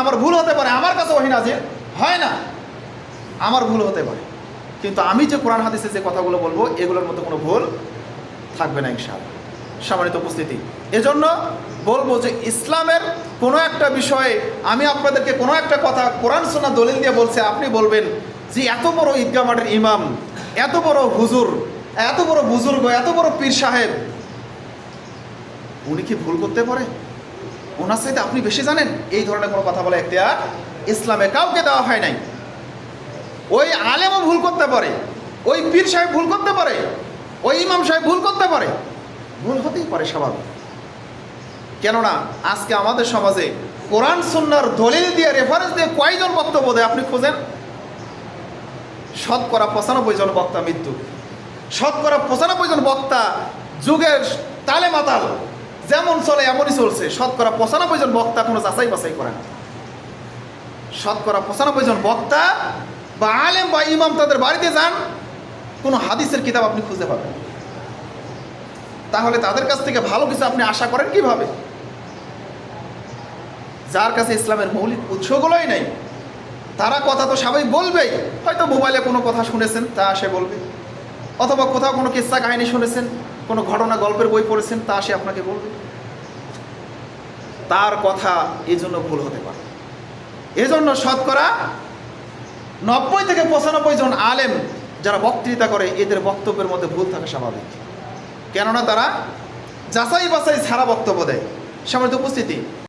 আমার ভুল হতে পারে, আমার কাছে ওহী নাজিল হয় না, আমার ভুল হতে পারে, কিন্তু আমি যে কোরআন হাদিসে যে কথাগুলো বলবো এগুলোর মধ্যে কোনো ভুল থাকবে না ইনশাআল্লাহ। সম্মানিত উপস্থিতি, এজন্য বলবো যে ইসলামের কোনো একটা বিষয়ে আমি আপনাদেরকে কোনো একটা কথা কোরআন সুন্নাহ দলিল দিয়ে বলছে, আপনি বলবেন যে এত বড় ঈদগাহ মাঠের ইমাম, এত বড় হুজুর, এত বড় বুজুর্গ, এত বড় পীর সাহেব, উনি কি ভুল করতে পারে? ওনার সাথে আপনি বেশি জানেন? এই ধরনের কোনো কথা বলে এখতিয়ার ইসলামে কাউকে দেওয়া হয় নাই। ওই আলেমও ভুল করতে পারে, ওই পীর সাহেব ভুল করতে পারে, ওই ইমাম সাহেব ভুল করতে পারে, ভুল হতেই পারে, স্বাভাবিক। কেননা আজকে আমাদের সমাজে কোরআন সুন্নাহর দলিল দিয়ে রেফারেন্স দিয়ে কয়জন বক্তব্য দেয় আপনি খোঁজেন? শতকরা 95 জন বক্তা মৃত্যু, শতকরা 95 জন বক্তা যুগের তালে মাতাল, যেমন চলে এমনই চলছে। শতকরা 95 জন বক্তা কোনো যাচাই বাছাই করে না। শতকরা 95 জন বক্তা বা আলেম বা ইমাম তাদের বাড়িতে যান, কোনো হাদিসের কিতাব আপনি খুঁজে পাবেন। তাহলে তাদের কাছ থেকে ভালো কিছু আপনি আশা করেন কিভাবে? যার কাছে ইসলামের মৌলিক উৎসগুলোই নেই, তারা কথা তো সবাই বলবেই। হয়তো মোবাইলে কোনো কথা শুনেছেন, তা সে বলবে, অথবা কোথাও কোনো কিস্সা কাহিনী শুনেছেন, কোনো ঘটনা গল্পের বই পড়েছেন, তা সে আপনাকে বলবে। তার কথা এই জন্য ভুল হতে পারে। এজন্য শতকরা 90 থেকে 95 জন আলেম যারা বক্তৃতা করে, এদের বক্তব্যের মধ্যে ভুল থাকা স্বাভাবিক। কেননা তারা যাচাই বাছাই ছাড়া বক্তব্য দেয়। সম্মানিত উপস্থিতি,